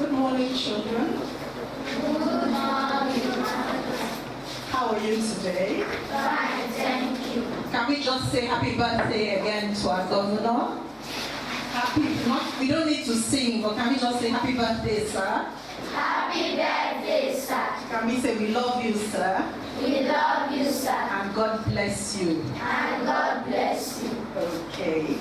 Good morning, children. Good morning. How are you today? Fine, thank you. Can we just say happy birthday again to our governor? We don't need to sing, but can we just say happy birthday, sir? Happy birthday, sir. Can we say we love you, sir? We love you, sir. And God bless you. And God bless you. Okay.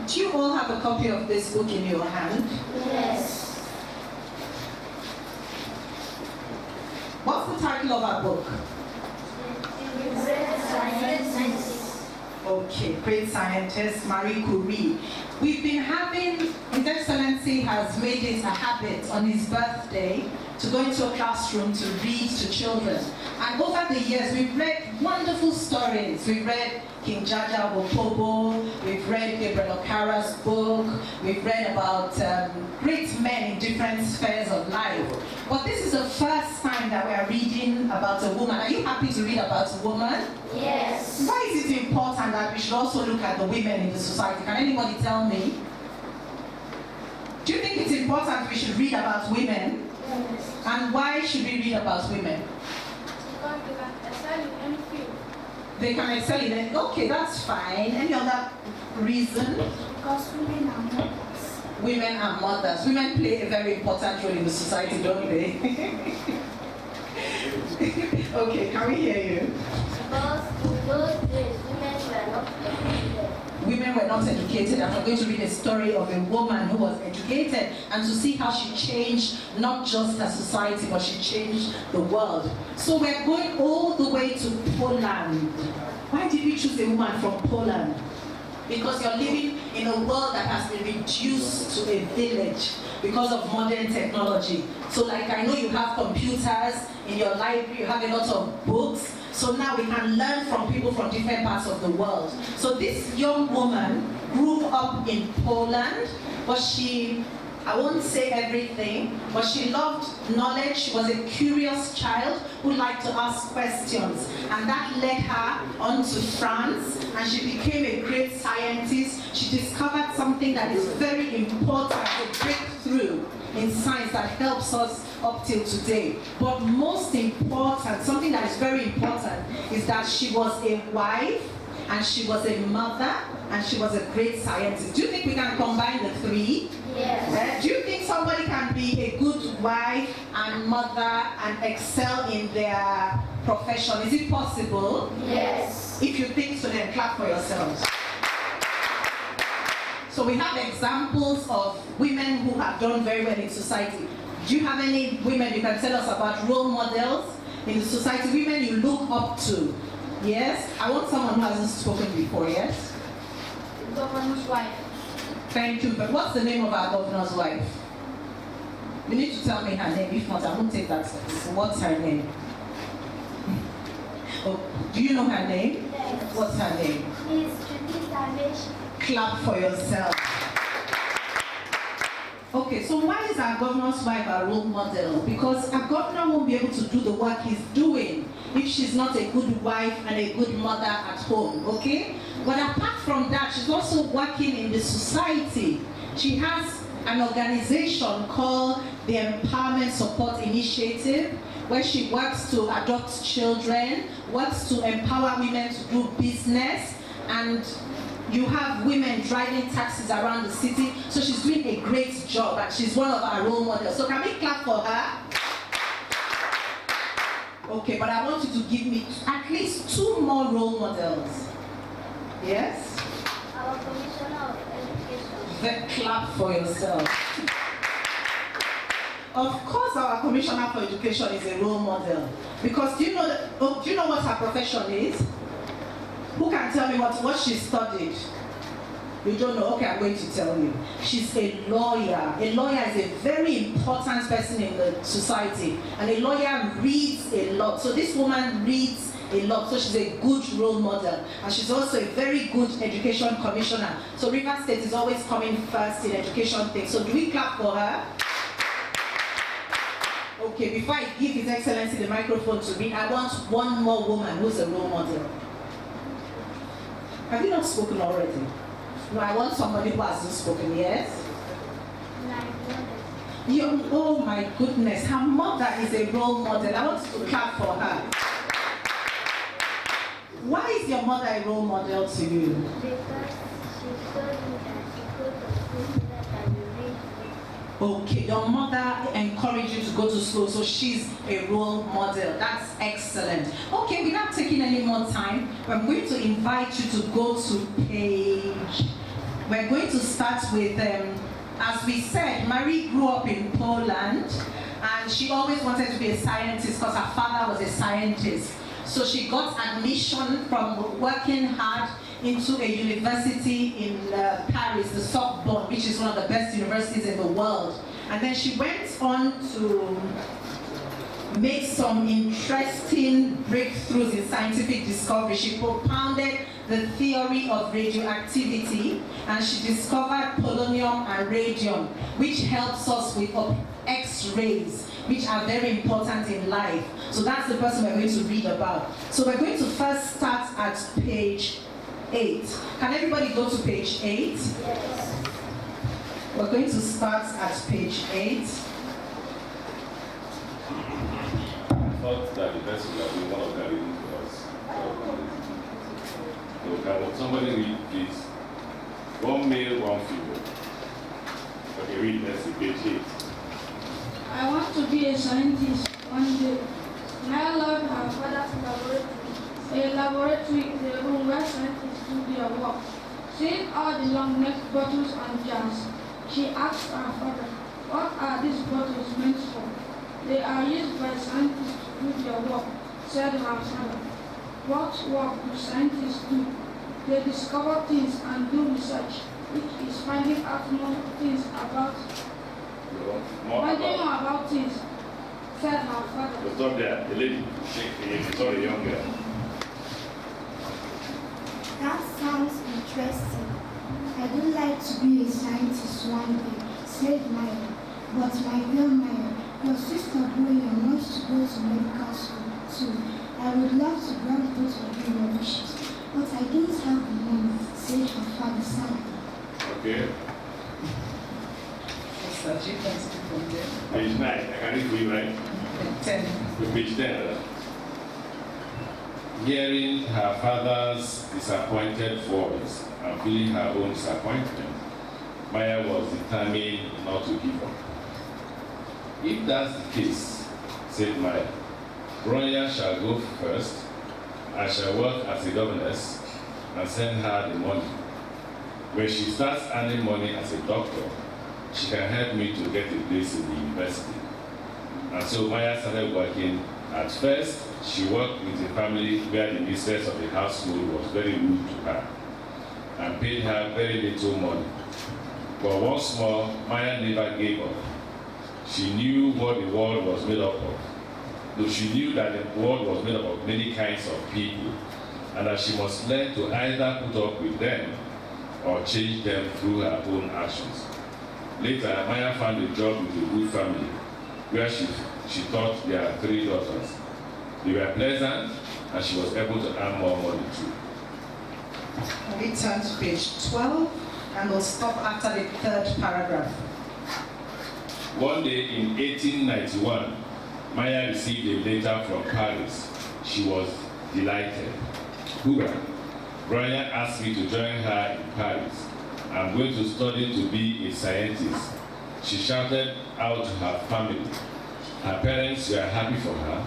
Do you all have a copy of this book in your hand? Yes. What's the title of our book? Great scientist. Okay, great scientist, Marie Curie. We've been having, His Excellency has made it a habit on his birthday to go into a classroom to read to children. And over the years, we've read wonderful stories. We've read King Jaja Wopobo, we've read Gabriel Okara's book, we've read about great men in different spheres of life. But this is the first time that we are reading about a woman. Are you happy to read about a woman? Yes. Why is it important that we should also look at the women in the society? Can anybody tell me? Do you think it's important we should read about women? Yes. And why should we read about women? Because they can excel in any field. They can excel in it. Okay, that's fine. Any other reason? Because women are mothers. Women are mothers. Women play a very important role in the society, don't they? Okay, can we hear you? Because in those days, women were not educated. Women were not educated, and we're going to read a story of a woman who was educated and to see how she changed not just her society, but she changed the world. So we're going all the way to Poland. Why did we choose a woman from Poland? Because you're living in a world that has been reduced to a village because of modern technology. So like I know you have computers in your library, you have a lot of books. So now we can learn from people from different parts of the world. So this young woman grew up in Poland, but I won't say everything, but she loved knowledge. She was a curious child who liked to ask questions. And that led her on to France, and she became a great scientist. She discovered something that is very important, a breakthrough in science that helps us up till today. But most important, something that is very important, is that she was a wife, and she was a mother, and she was a great scientist. Do you think we can combine the three? Yes. Do you think somebody can be a good wife and mother and excel in their profession? Is it possible? Yes. If you think so, then clap for yourselves. So we have examples of women who have done very well in society. Do you have any women you can tell us about role models in the society, women you look up to? Yes? I want someone who hasn't spoken before, yes? The governor's wife. Thank you, but what's the name of our governor's wife? You need to tell me her name, if not I won't take that. What's her name? Oh, do you know her name? Yes. What's her name? It's Amaechi. Clap for yourself. Okay, so why is our governor's wife a role model? Because our governor won't be able to do the work he's doing if she's not a good wife and a good mother at home, okay? But apart from that, she's also working in the society. She has an organization called the Empowerment Support Initiative, where she works to adopt children, works to empower women to do business, and you have women driving taxis around the city. So she's doing a great job, and she's one of our role models. So can we clap for her? Okay, but I want you to give me at least 2 more role models. Yes? Our Commissioner of Education. Then clap for yourself. Of course, our Commissioner for Education is a role model. Because do you know what her profession is? Who can tell me what she studied? You don't know? Okay, I'm going to tell you. She's a lawyer. A lawyer is a very important person in the society. And a lawyer reads a lot. So this woman reads a lot. So she's a good role model. And she's also a very good education commissioner. So River State is always coming first in education things. So do we clap for her? Okay, before I give His Excellency the microphone to me, I want one more woman who's a role model. Have you not spoken already? No, I want somebody who hasn't spoken, yes? Oh my goodness, her mother is a role model. I want to clap for her. Why is your mother a role model to you? Because she told me that she goes to school so that I will read. Okay, your mother encouraged you to go to school, so she's a role model. That's excellent. Okay, without taking any more time, I'm going to invite you to go to page. We're going to start with, as we said, Marie grew up in Poland, and she always wanted to be a scientist because her father was a scientist. So she got admission from working hard into a university in Paris, the Sorbonne, which is one of the best universities in the world. And then she went on to make some interesting breakthroughs in scientific discovery. She propounded the theory of radioactivity, and she discovered polonium and radium, which helps us with X-rays, which are very important in life. So that's the person we're going to read about. So we're going to first start at page 8. Can everybody go to page 8? Yes. We're going to start at page 8. I thought that the person that we want to read to us. So can somebody read, please? One male, one female. Okay, read, let's see, page 8. I want to be a scientist one day. My love her father's laboratory. A laboratory is a room where scientists do their work. Seeing all the long-necked bottles and jars, she asked her father, "What are these bottles meant for?" "They are used by scientists to do their work," said her father. "What work do scientists do?" "They discover things and do research, which is finding out more things about things," said her father. Stop there, the lady. Sorry, young girl. That sounds interesting. I would like to be a scientist one day, said Maya. "But my dear Maya, your sister Boya wants to go to medical school too. I would love to grant both of your wishes, but I don't have the money," said her father sadly. Okay. Page 9, I can read for you, right? 10. Page 10. Hearing her father's disappointed voice and feeling her own disappointment, Maya was determined not to give up. "If that's the case," said Maya, "Bronya shall go first. I shall work as a governess and send her the money. When she starts earning money as a doctor, she can help me to get a place in the university." And so Maya started working. At first, she worked with a family where the mistress of the household was very rude to her and paid her very little money. But once more, Maya never gave up. She knew what the world was made up of. Though she knew that the world was made up of many kinds of people, and that she must learn to either put up with them or change them through her own actions. Later, Maya found a job with a good family, where she taught their 3 daughters. They were pleasant, and she was able to earn more money too. We turn to page 12, and we'll stop after the 3rd paragraph. One day in 1891, Maya received a letter from Paris. She was delighted. "Hurrah! Bronya asked me to join her in Paris. I'm going to study to be a scientist," she shouted out to her family. Her parents were happy for her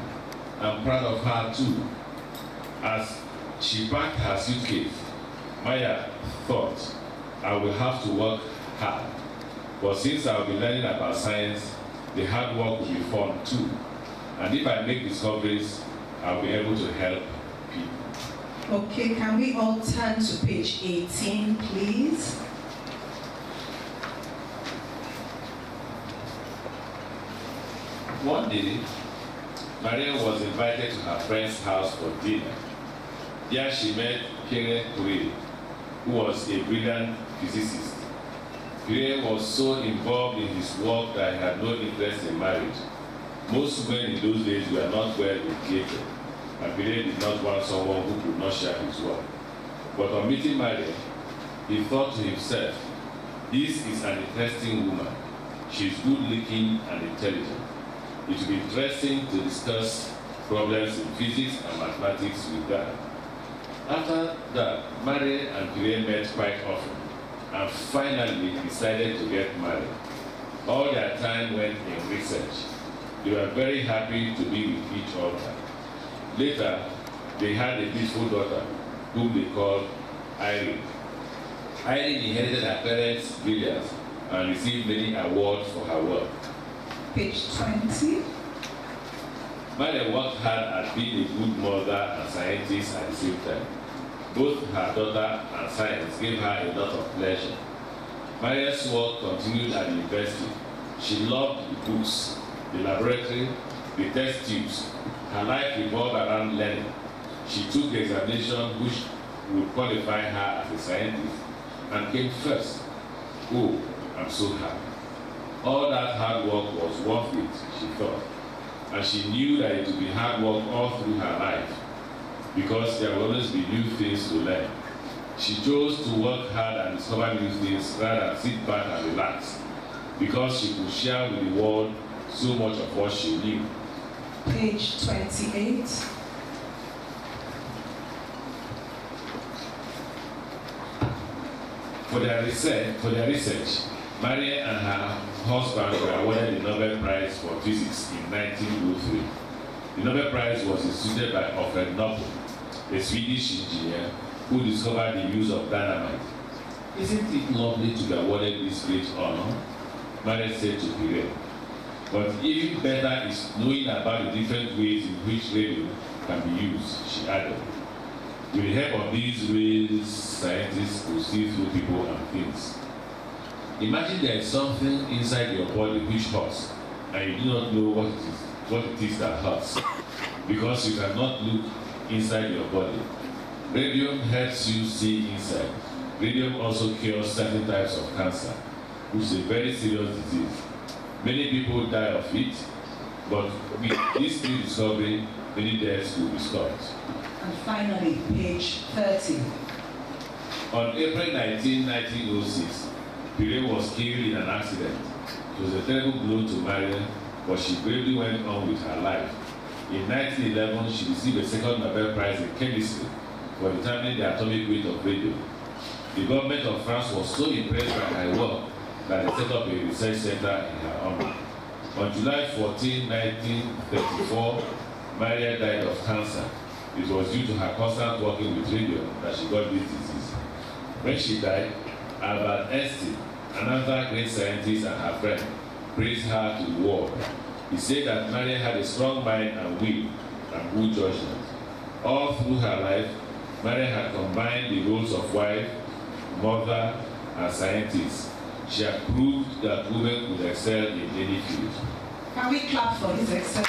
and proud of her too. As she packed her suitcase, Maya thought, "I will have to work hard. But since I'll be learning about science, the hard work will be fun too. And if I make discoveries, I'll be able to help people." Okay, can we all turn to page 18, please? One day, Maria was invited to her friend's house for dinner. There she met Pierre Curie, who was a brilliant physicist. Pierre was so involved in his work that he had no interest in marriage. Most women in those days were not well educated, and Pierre did not want someone who could not share his work. But on meeting Maria, he thought to himself, "This is an interesting woman. She's good-looking and intelligent. It will be interesting to discuss problems in physics and mathematics with her. After that, Mary and Kpite met quite often and finally decided to get married. All their time went in research. They were very happy to be with each other. Later, they had a beautiful daughter whom they called Irene. Irene inherited her parents' brilliance and received many awards for her work. Page 20. Mary worked hard at being a good mother and scientist at the same time. Both her daughter and science gave her a lot of pleasure. Mary's work continued at the university. She loved the books, the laboratory, the test tubes. Her life revolved around learning. She took the examination which would qualify her as a scientist and came first. Oh, I'm so happy. All that hard work was worth it, she thought. And she knew that it would be hard work all through her life because there will always be new things to learn. She chose to work hard and discover new things rather than sit back and relax because she could share with the world so much of what she knew. Page 28. For their research, Mary and her husband were awarded the Nobel Prize for Physics in 1903. The Nobel Prize was instituted by Govt, a Swedish engineer who discovered the use of dynamite. Isn't it lovely to be awarded this great honor? Mary said to Kpite. But even better is knowing about the different ways in which radio can be used, she added. With the help of these ways, scientists could see through people and things. Imagine there is something inside your body which hurts, and you do not know what it is that hurts, because you cannot look inside your body. Radium helps you see inside. Radium also cures certain types of cancer, which is a very serious disease. Many people die of it, but with this new discovery, many deaths will be stopped. And finally, page 30. On April 19, 1906, Kpite was killed in an accident. It was a terrible blow to Mary, but she bravely went on with her life. In 1911, she received a second Nobel Prize in chemistry for determining the atomic weight of radium. The government of France was so impressed by her work that they set up a research center in her honor. On July 14, 1934, Mary died of cancer. It was due to her constant working with radium that she got this disease. When she died, Albert Einstein, another great scientist and her friend, praised her to the world. He said that Mary had a strong mind and will and good judgment. All through her life, Mary had combined the roles of wife, mother, and scientist. She had proved that women could excel in any field. Can we clap for his excellence?